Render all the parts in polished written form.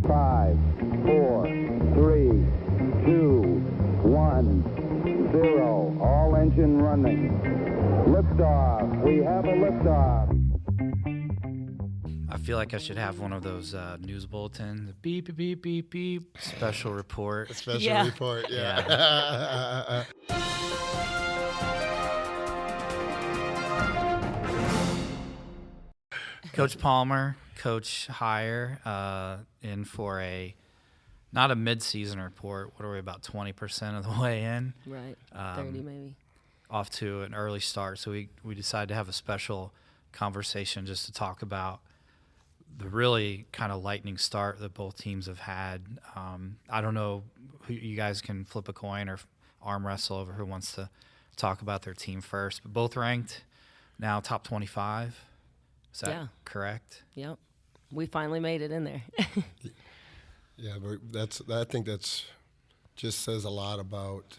5, 4, 3, 2, 1, 0. All engine running. Liftoff. We have a liftoff. I feel like I should have one of those news bulletins. Beep, beep, beep, beep, beep. Special report. Report, yeah. Coach Palmer, Coach Heiar, in for not a mid-season report. What are we, about 20% of the way in? Right, 30 maybe. Off to an early start. So we decided to have a special conversation just to talk about the really kind of lightning start that both teams have had. I don't know who you guys can flip a coin or arm wrestle over who wants to talk about their team first, but both ranked now top 25. Is that correct? Yep. We finally made it in there. Yeah, but I think that's just says a lot about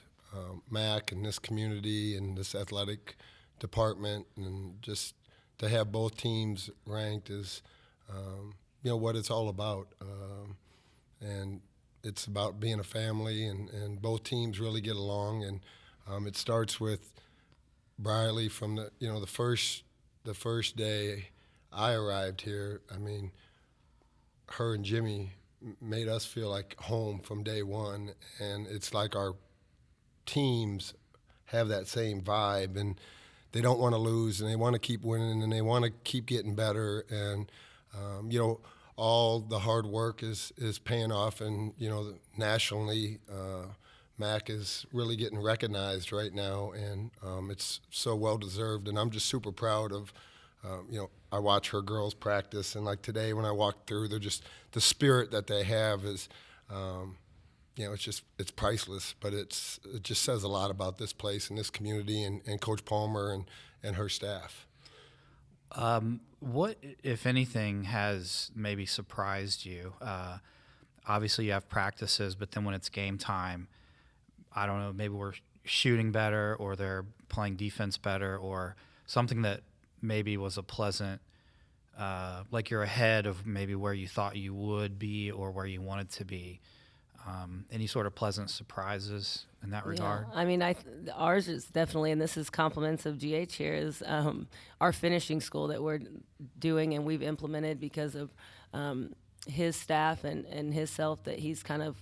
MAC and this community and this athletic department, and just to have both teams ranked is what it's all about. And it's about being a family, and both teams really get along. And it starts with Briley from the first day I arrived here. I mean, her and Jimmy made us feel like home from day one, and it's like our teams have that same vibe, and they don't want to lose, and they want to keep winning, and they want to keep getting better. And all the hard work is paying off, and nationally, MAC is really getting recognized right now, and it's so well deserved. And I'm just super proud of. I watch her girls practice, and like today when I walked through, they're just the spirit that they have is, it's priceless. But it just says a lot about this place and this community and Coach Palmer and her staff. What, if anything, has maybe surprised you? Obviously, you have practices, but then when it's game time, I don't know, maybe we're shooting better, or they're playing defense better, or something that maybe was a pleasant, like you're ahead of maybe where you thought you would be or where you wanted to be. Any sort of pleasant surprises in that regard? I mean, ours is definitely, and this is compliments of GH here, is our finishing school that we're doing and we've implemented because of his staff and his self, that he's kind of,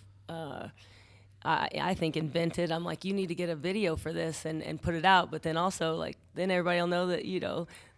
I think, invented. I'm like, you need to get a video for this and put it out, but then also, then everybody will know that,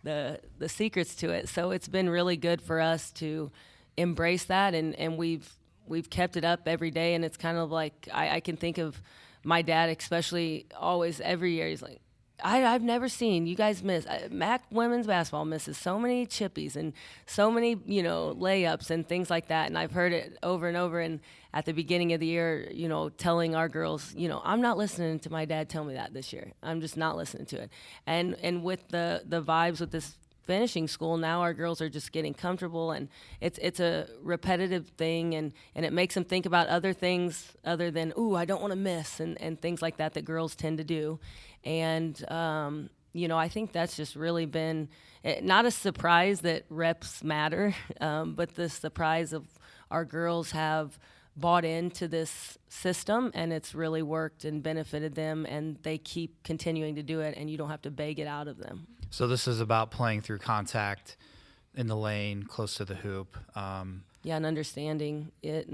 the secrets to it. So it's been really good for us to embrace that, and we've kept it up every day, and it's kind of like I can think of my dad, especially, always every year he's like, I've never seen you guys miss. MAC women's basketball misses so many chippies and so many layups and things like that, and I've heard it over and over. And at the beginning of the year, telling our girls, I'm not listening to my dad tell me that this year. I'm just not listening to it. And with the vibes with this finishing school, now our girls are just getting comfortable, and it's a repetitive thing, and it makes them think about other things other than, I don't want to miss, and things like that girls tend to do. And I think that's just really been not a surprise that reps matter, but the surprise of our girls have bought into this system, and it's really worked and benefited them, and they keep continuing to do it, and you don't have to beg it out of them. So this is about playing through contact in the lane, close to the hoop. And understanding it,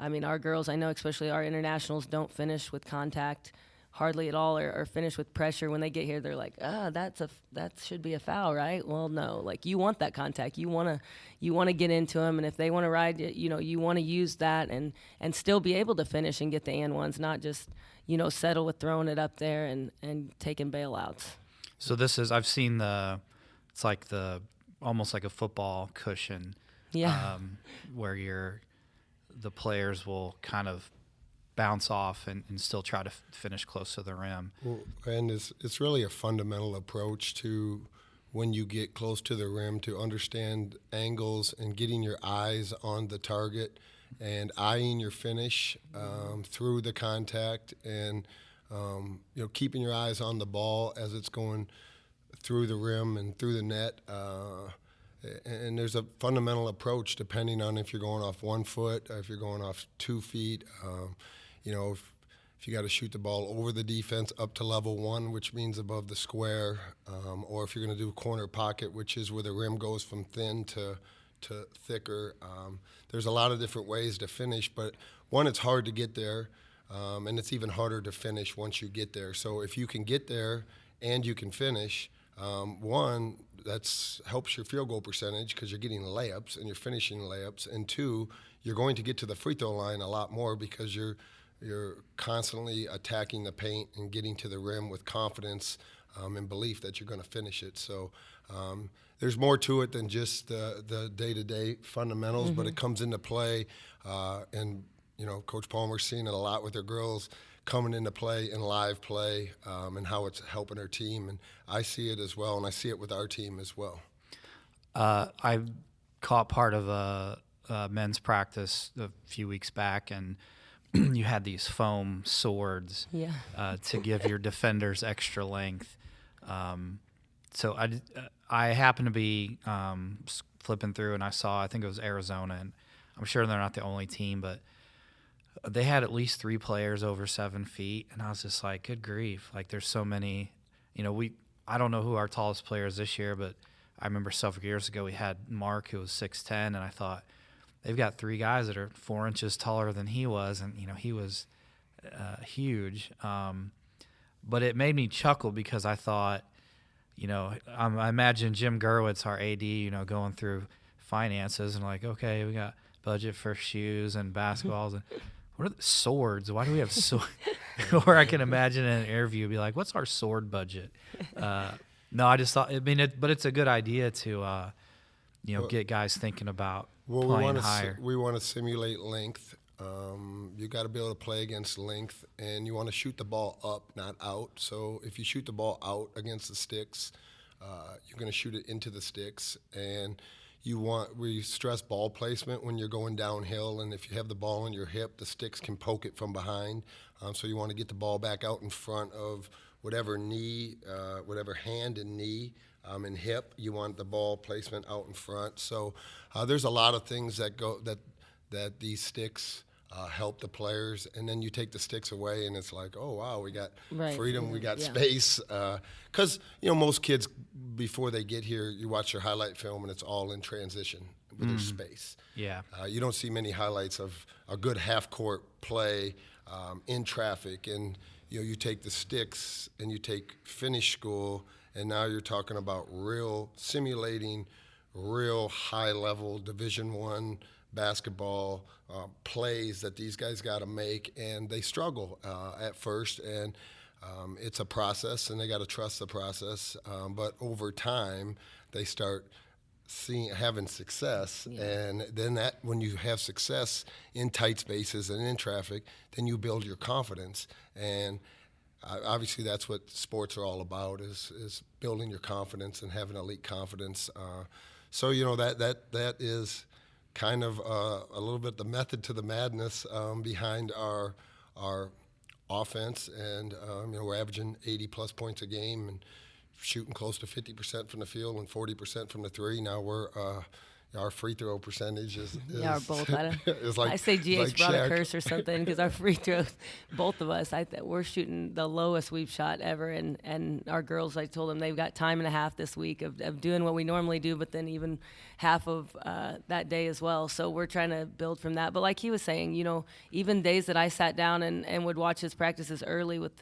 our girls, I know, especially our internationals, don't finish with contact hardly at all, or finish with pressure. When they get here, they're like, that should be a foul, right? Well, no, you want that contact. You want to get into them, and if they want to ride, you want to use that and still be able to finish and get the and ones, not just, settle with throwing it up there and taking bailouts. So this is, I've seen it's like almost like a football cushion. Yeah. Where the players will kind of bounce off and still try to finish close to the rim. Well, and it's really a fundamental approach to when you get close to the rim, to understand angles and getting your eyes on the target and eyeing your finish through the contact, and keeping your eyes on the ball as it's going through the rim and through the net. and there's a fundamental approach depending on if you're going off 1 foot, or if you're going off 2 feet. If you got to shoot the ball over the defense up to level 1, which means above the square, or if you're going to do corner pocket, which is where the rim goes from thin to thicker. There's a lot of different ways to finish, but one, it's hard to get there, and it's even harder to finish once you get there. So if you can get there and you can finish, one, that helps your field goal percentage because you're getting layups and you're finishing layups, and two, you're going to get to the free throw line a lot more because you're constantly attacking the paint and getting to the rim with confidence and belief that you're going to finish it. So there's more to it than just the day-to-day fundamentals, but it comes into play, and Coach Palmer's seen it a lot with their girls coming into play in live play, and how it's helping her team. And I see it as well, and I see it with our team as well. I caught part of a men's practice a few weeks back, and you had these foam swords to give your defenders extra length. So I happened to be flipping through, and I think it was Arizona, and I'm sure they're not the only team, but they had at least 3 players over 7 feet, and I was just like, good grief. Like, there's so many, I don't know who our tallest player is this year, but I remember several years ago we had Mark, who was 6'10", and I thought, they've got 3 guys that are 4 inches taller than he was, and, he was huge. But it made me chuckle because I thought, I imagine Jim Gerwitz, our AD, going through finances and like, okay, we got budget for shoes and basketballs, and what are the swords? Why do we have swords? Or I can imagine in an interview be like, what's our sword budget? No, I just thought, but it's a good idea to, get guys thinking about playing higher. We want to simulate length. You got to be able to play against length, and you want to shoot the ball up, not out. So if you shoot the ball out against the sticks, you're going to shoot it into the sticks. And we stress ball placement when you're going downhill, and if you have the ball in your hip, the sticks can poke it from behind. So you want to get the ball back out in front of whatever hand and knee and hip. You want the ball placement out in front. So there's a lot of things that these sticks help the players, and then you take the sticks away, and it's like, oh wow, we got freedom, we got space. Because most kids, before they get here, you watch their highlight film, and it's all in transition with their space. Yeah, you don't see many highlights of a good half-court play in traffic, and you take the sticks and you take finish school, and now you're talking about simulating real high-level Division I basketball plays that these guys got to make, and they struggle at first, and it's a process, and they got to trust the process. But over time, they start having success, and then when you have success in tight spaces and in traffic, then you build your confidence. And obviously, that's what sports are all about: is building your confidence and having elite confidence. So that is kind of a little bit the method to the madness behind our offense, and we're averaging 80-plus points a game and shooting close to 50% from the field and 40% from the three. Now our free throw percentage is our both. I say GH like brought Shaq. a curse or something because our free throws, both of us, we're shooting the lowest we've shot ever. And our girls, I told them they've got time and a half this week of doing what we normally do, but then even half of that day as well. So we're trying to build from that. But like he was saying, even days that I sat down and would watch his practices early with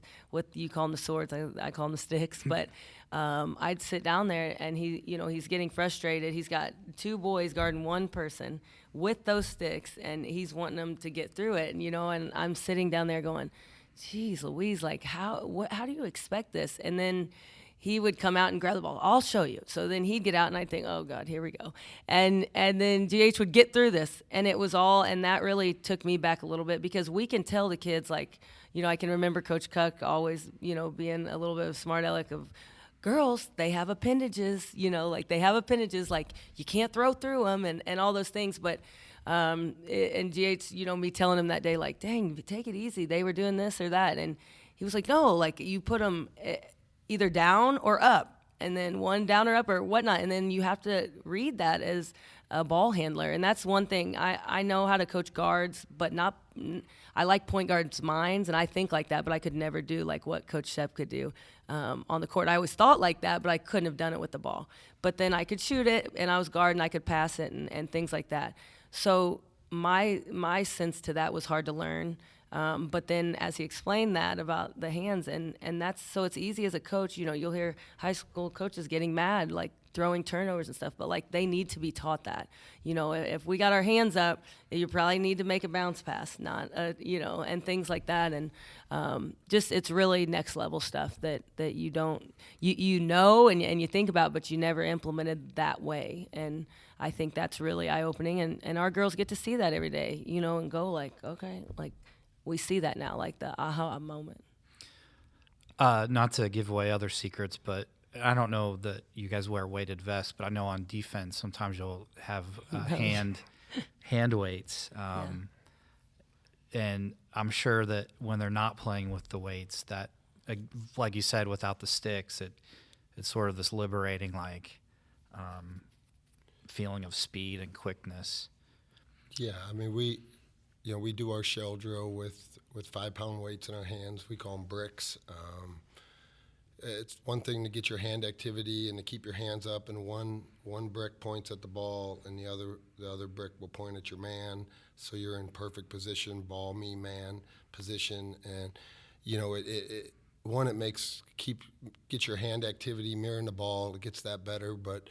you call them the swords, I call them the sticks, but I'd sit down there and he's getting frustrated. He's got 2 boys guarding 1 person with those sticks, and he's wanting them to get through it. And I'm sitting down there going, geez Louise, like how do you expect this? And then he would come out and grab the ball. I'll show you. So then he'd get out, and I'd think, oh God, here we go. And then GH would get through this, and it was all, and that really took me back a little bit, because we can tell the kids, like, I can remember Coach Cuck always, being a little bit of smart aleck of, girls, they have appendages, they have appendages, like you can't throw through them and all those things. But, and GH, me telling him that day, like, dang, take it easy. They were doing this or that. And he was like, no, like you put them either down or up. and then one down or up or whatnot. And then you have to read that as a ball handler. And that's one thing. I know how to coach guards, but not – I like point guards' minds, and I think like that, but I could never do like what Coach Shep could do on the court. I always thought like that, but I couldn't have done it with the ball. But then I could shoot it, and I was guard, and I could pass it and things like that. So my sense to that was hard to learn. But then as he explained that about the hands, and that's so it's easy as a coach, you'll hear high school coaches getting mad, like throwing turnovers and stuff, but like they need to be taught that, if we got our hands up, you probably need to make a bounce pass, not, and things like that. And just it's really next level stuff that you don't, and you think about, but you never implemented that way. And I think that's really eye-opening. And our girls get to see that every day, and go like, okay, like, we see that now, like the aha moment. Not to give away other secrets, but I don't know that you guys wear weighted vests, but I know on defense sometimes you'll have hand weights. And I'm sure that when they're not playing with the weights, that, like you said, without the sticks, it's sort of this liberating, like, feeling of speed and quickness. Yeah, I mean, we do our shell drill with 5-pound weights in our hands. We call them bricks. It's one thing to get your hand activity and to keep your hands up, and one brick points at the ball, and the other brick will point at your man, so you're in perfect position, ball me man position, and it makes get your hand activity mirroring the ball. It gets that better, but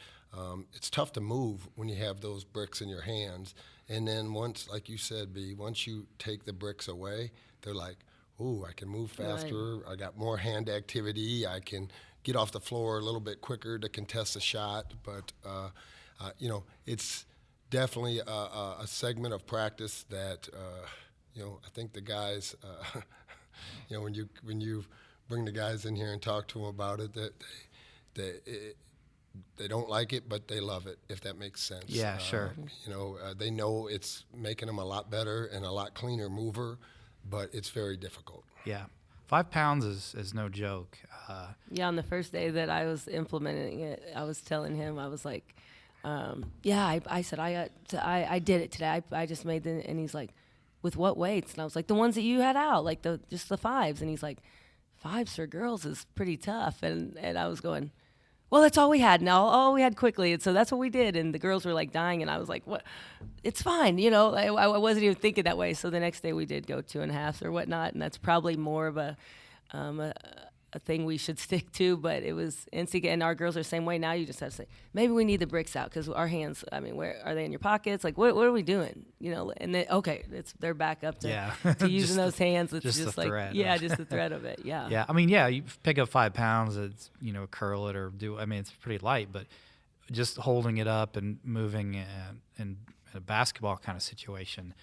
it's tough to move when you have those bricks in your hands. And then once, like you said, B, once you take the bricks away, they're like, ooh, I can move faster. Right. I got more hand activity. I can get off the floor a little bit quicker to contest a shot. But, it's definitely a segment of practice that, I think the guys, when you bring the guys in here and talk to them about it, that they don't like it, but they love it, if that makes sense. Yeah, sure. They know it's making them a lot better and a lot cleaner mover, but it's very difficult. Yeah. 5 pounds is no joke. On the first day that I was implementing it, I was telling him, I was like, I said, I did it today. I just made the, and he's like, with what weights? And I was like, the ones that you had out, like just the 5s. And he's like, 5s for girls is pretty tough. And I was going, well, that's all we had. Now, all we had quickly. And so that's what we did. And the girls were like dying. And I was like, what? It's fine. I wasn't even thinking that way. So the next day we did go 2.5s or whatnot. And that's probably more of a thing we should stick to. But it was instant. And our girls are the same way. Now you just have to say, maybe we need the bricks out because our hands, where are they in your pockets? Like, what are we doing? And then, okay, they're back up to using those hands. It's just like, thread. Just the thread of it. Yeah. Yeah. You pick up 5 pounds, it's, curl it or it's pretty light, but just holding it up and moving in a basketball kind of situation,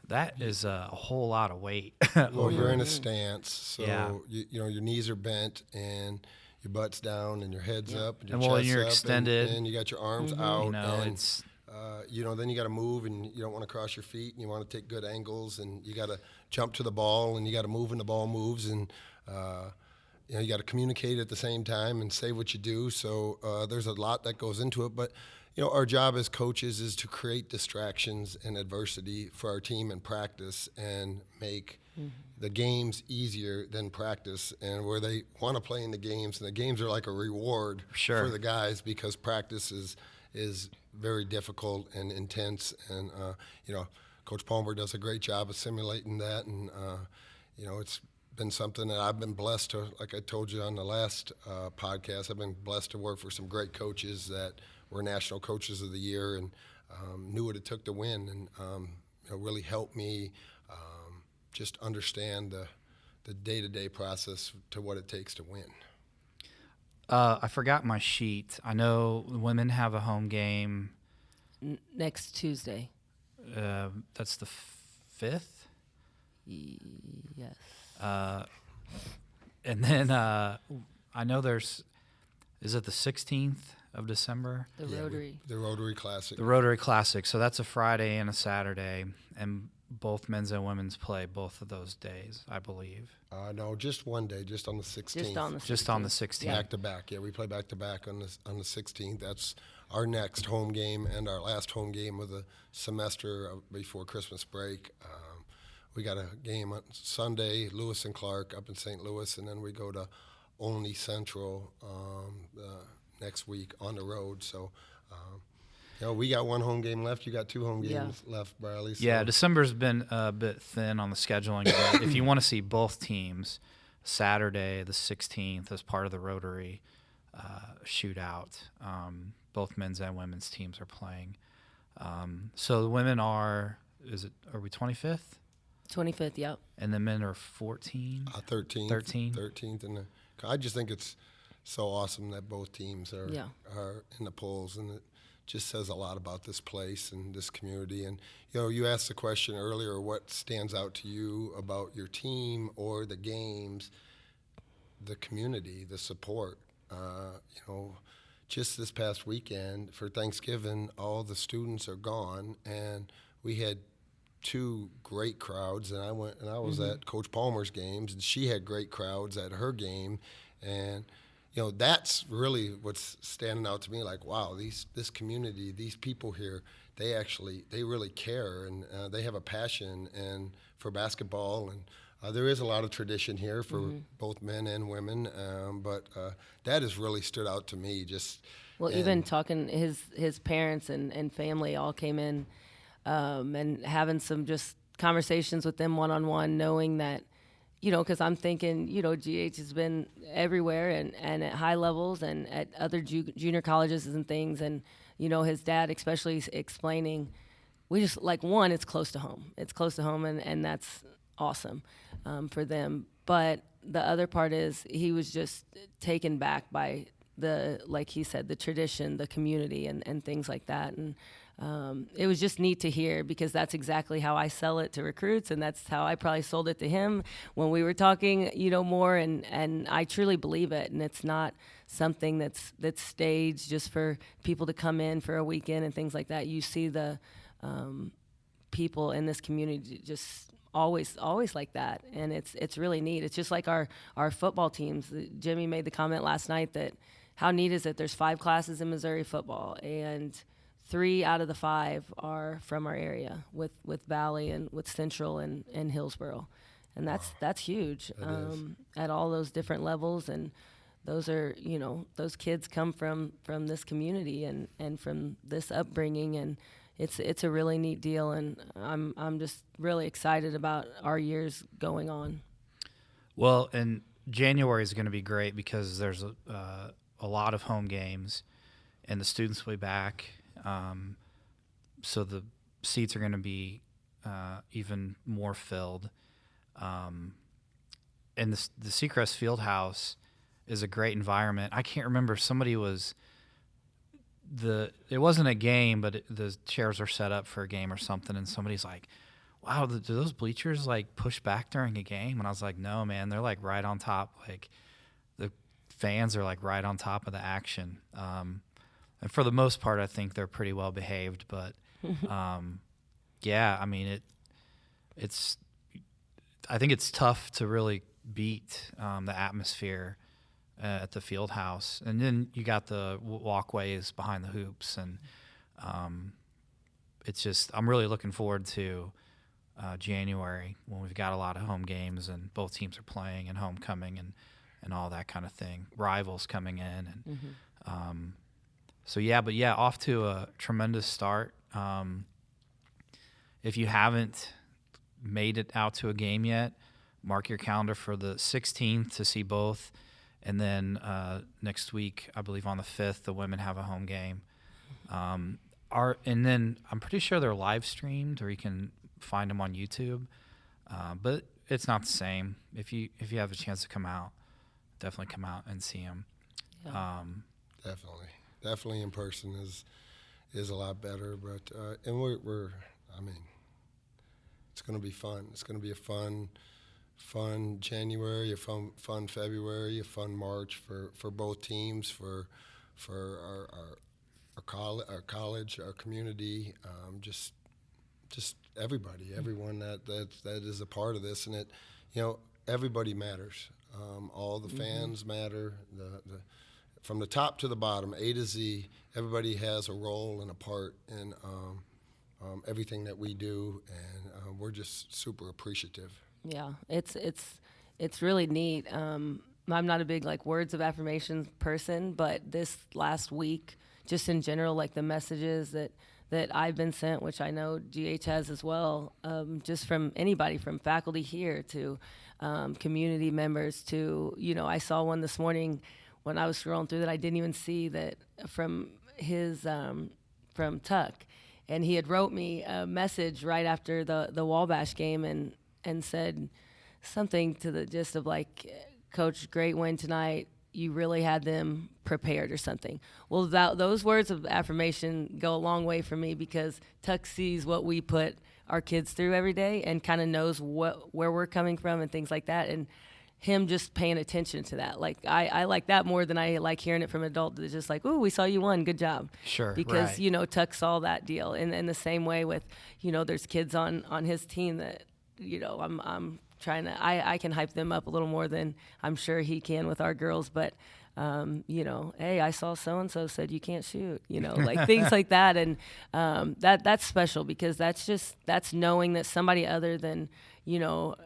that is a whole lot of weight. Well, you're in a stance, so your knees are bent and your butt's down and your head's up and your chest's you're up extended, and you got your arms out. It's then you got to move and you don't want to cross your feet and you want to take good angles and you got to jump to the ball and you got to move when the ball moves and you got to communicate at the same time and say what you do. So there's a lot that goes into it, but. Our job as coaches is to create distractions and adversity for our team in practice and make the games easier than practice, and where they want to play in the games. And the games are like a reward for the guys because practice is very difficult and intense. And, Coach Palmer does a great job of simulating that. And, it's been something that I've been blessed to, like I told you on the last podcast, I've been blessed to work for some great coaches that were National Coaches of the Year and knew what it took to win and really helped me just understand the day-to-day process to what it takes to win. I forgot my sheet. I know women have a home game. Next Tuesday. That's the 5th? Yes. And then I know is it the 16th? Of December? The Rotary. The Rotary Classic. The Rotary Classic. So that's a Friday and a Saturday. And both men's and women's play both of those days, I believe. No, just one day, just on the 16th. Just on the 16th. Back to back. Yeah, we play back to back on the 16th. That's our next home game and our last home game of the semester before Christmas break. We got a game on Sunday, Lewis and Clark up in St. Louis, and then we go to Olney Central next week on the road. So, we got one home game left. You got two home games left, Briley. So. Yeah, December's been a bit thin on the scheduling. But if you want to see both teams, Saturday the 16th as part of the Rotary shootout, both men's and women's teams are playing. So the women are we 25th? 25th, yep. And the men are 14? 13th. 13th. And I just think it's so awesome that both teams are in the polls, and it just says a lot about this place and this community. And, you asked the question earlier, what stands out to you about your team or the games? The community, the support. Just this past weekend for Thanksgiving, all the students are gone, and we had two great crowds, and I was at Coach Palmer's games, and she had great crowds at her game, and that's really what's standing out to me. Like, wow, this community, these people here, they really care, and they have a passion and for basketball, and there is a lot of tradition here for both men and women, but that has really stood out to me. Even talking, his parents and family all came in. And having some just conversations with them one-on-one, knowing that, because I'm thinking, GH has been everywhere and at high levels and at other junior colleges and things. And, his dad especially explaining, we just, one, it's close to home. It's close to home, and that's awesome for them. But the other part is he was just taken back by like he said, the tradition, the community, and things like that. And it was just neat to hear, because that's exactly how I sell it to recruits, and that's how I probably sold it to him when we were talking, more. And I truly believe it, and it's not something that's staged just for people to come in for a weekend and things like that. You see the people in this community just always like that, and it's really neat. It's just like our football teams. Jimmy made the comment last night that how neat is it? There's 5 classes in Missouri football, and 3 out of the 5 are from our area with Valley and with Central and Hillsboro, and that's huge at all those different levels. And those are those kids come from this community and from this upbringing, and it's a really neat deal. And I'm just really excited about our years going on. Well, and January is going to be great because there's a lot of home games, and the students will be back. So the seats are going to be even more filled. And the Seacrest Fieldhouse is a great environment. I can't remember, somebody was it wasn't a game, but the chairs are set up for a game or something, and somebody's like, wow, do those bleachers push back during a game? And I was like, no, man, they're right on top. The fans are right on top of the action. And for the most part, I think they're pretty well behaved. But yeah, I mean, I think it's tough to really beat the atmosphere at the field house. And then you got the walkways behind the hoops, and it's just, I'm really looking forward to January when we've got a lot of home games and both teams are playing and homecoming and all that kind of thing. Rivals coming in and off to a tremendous start. If you haven't made it out to a game yet, mark your calendar for the 16th to see both. And then next week, I believe on the 5th, the women have a home game. And then I'm pretty sure they're live streamed, or you can find them on YouTube. But it's not the same. If you have a chance to come out, definitely come out and see them. Yeah. Definitely in person is a lot better. But and we're it's going to be fun. It's going to be a fun January, a fun February, a fun March for both teams, for our college, our community. Just just everyone that is a part of this, and it, everybody matters. All the fans matter. The from the top to the bottom, A to Z, everybody has a role and a part in everything that we do, and we're just super appreciative. Yeah, it's really neat. I'm not a big words of affirmation person, but this last week, just in general, the messages that I've been sent, which I know GH has as well, just from anybody, from faculty here to community members to, I saw one this morning when I was scrolling through that I didn't even see, that from his, from Tuck. And he had wrote me a message right after the Wabash game and said something to the gist of Coach, great win tonight. You really had them prepared or something. Well, those words of affirmation go a long way for me, because Tuck sees what we put our kids through every day and kind of knows where we're coming from and things like that. And him just paying attention to that. I like that more than I like hearing it from an adult that's just ooh, we saw you won, good job. Sure, because, right. Tuck saw that deal. And the same way with, there's kids on his team that, I'm trying to, I can hype them up a little more than I'm sure he can with our girls, but hey, I saw so-and-so said you can't shoot, things like that. And that's special, because that's knowing that somebody other than,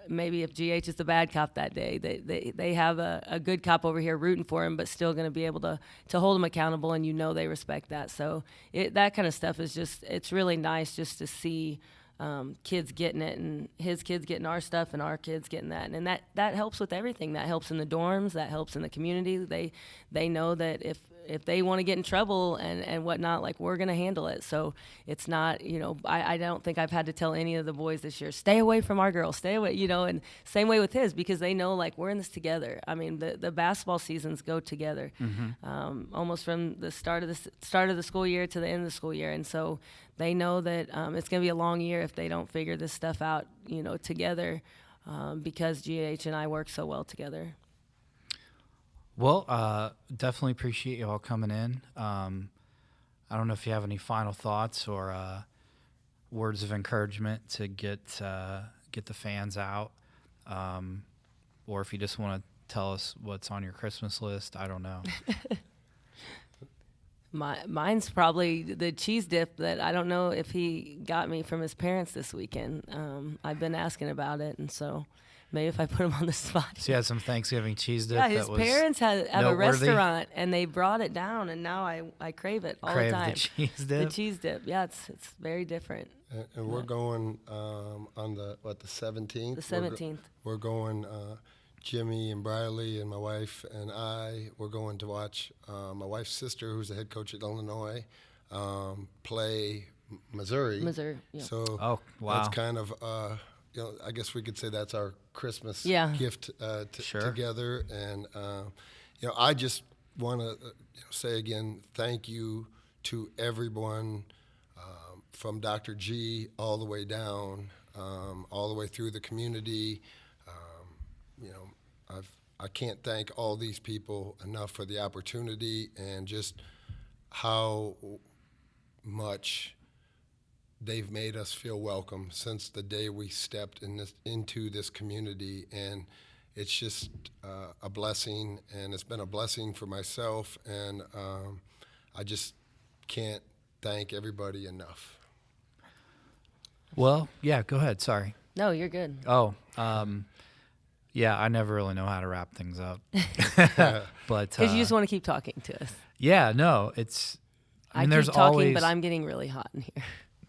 maybe if GH is the bad cop that day, they have a good cop over here rooting for him, but still going to be able to hold him accountable, and they respect that. So that kind of stuff is it's really nice just to see kids getting it, and his kids getting our stuff, and our kids getting that, and that helps with everything. That helps in the dorms, that helps in the community. They know that if they want to get in trouble and whatnot, we're going to handle it. So it's not, I don't think I've had to tell any of the boys this year, stay away from our girls, stay away, and same way with his, because they know we're in this together. I mean, the basketball seasons go together, almost from the start of the school year to the end of the school year. And so they know that it's going to be a long year if they don't figure this stuff out, together, because GH and I work so well together. Well, definitely appreciate you all coming in. I don't know if you have any final thoughts or words of encouragement to get the fans out, or if you just want to tell us what's on your Christmas list. I don't know. Mine's probably the cheese dip that I don't know if he got me from his parents this weekend. I've been asking about it, and so maybe if I put him on the spot. So you had some Thanksgiving cheese dip. Yeah, his parents have a restaurant, and they brought it down, and now I crave it all the time. The cheese dip? The cheese dip, yeah, it's very different. And we're going on the 17th? The 17th. We're going, Jimmy and Briley and my wife and we're going to watch my wife's sister, who's the head coach at Illinois, play Missouri. Missouri, yeah. So that's kind of, I guess we could say that's our Christmas gift together. And, I just want to say again, thank you to everyone from Dr. G all the way down, all the way through the community. I can't thank all these people enough for the opportunity and just how much they've made us feel welcome since the day we stepped into this community. And it's just a blessing, and it's been a blessing for myself, and I just can't thank everybody enough. Well, yeah, go ahead. Sorry. No, you're good. Oh, yeah, I never really know how to wrap things up. But because you just want to keep talking to us. Yeah, no, it's. I mean, there's keep talking, always, but I'm getting really hot in here.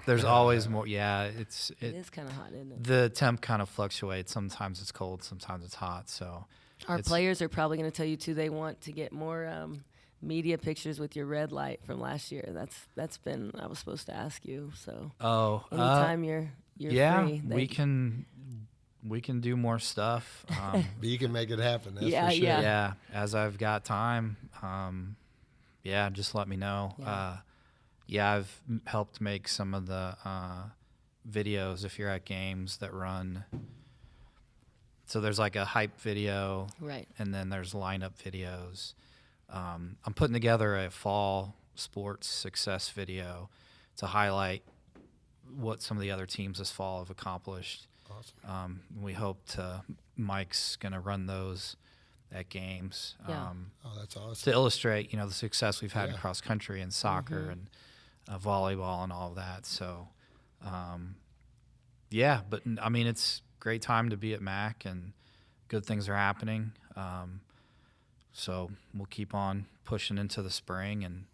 There's always more. Yeah, it is kind of hot, isn't it? The temp kind of fluctuates. Sometimes it's cold, sometimes it's hot. So our players are probably going to tell you too. They want to get more media pictures with your red light from last year. That's been. I was supposed to ask you. So anytime you're free, we can do more stuff. But you can make it happen. That's for sure. Yeah. As I've got time, just let me know. Yeah. I've helped make some of the videos if you're at games that run. So there's like a hype video, right? And then there's lineup videos. I'm putting together a fall sports success video to highlight what some of the other teams this fall have accomplished. Awesome. We hope Mike's going to run those at games. Yeah. That's awesome. To illustrate, the success we've had in Yeah. cross country and soccer and volleyball and all of that. So, but I mean, it's a great time to be at MAC and good things are happening. So we'll keep on pushing into the spring, and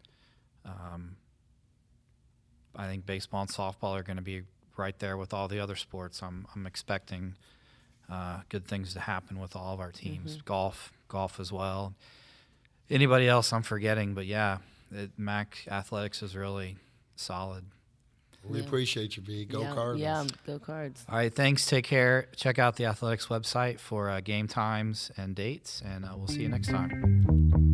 I think baseball and softball are going to be right there with all the other sports. I'm expecting good things to happen with all of our teams. Golf as well. Anybody else I'm forgetting, but MAC athletics is really solid. We appreciate you, B. Go Cardinals. Yeah, go Cards. All right, thanks. Take care. Check out the athletics website for game times and dates, and we'll see you next time.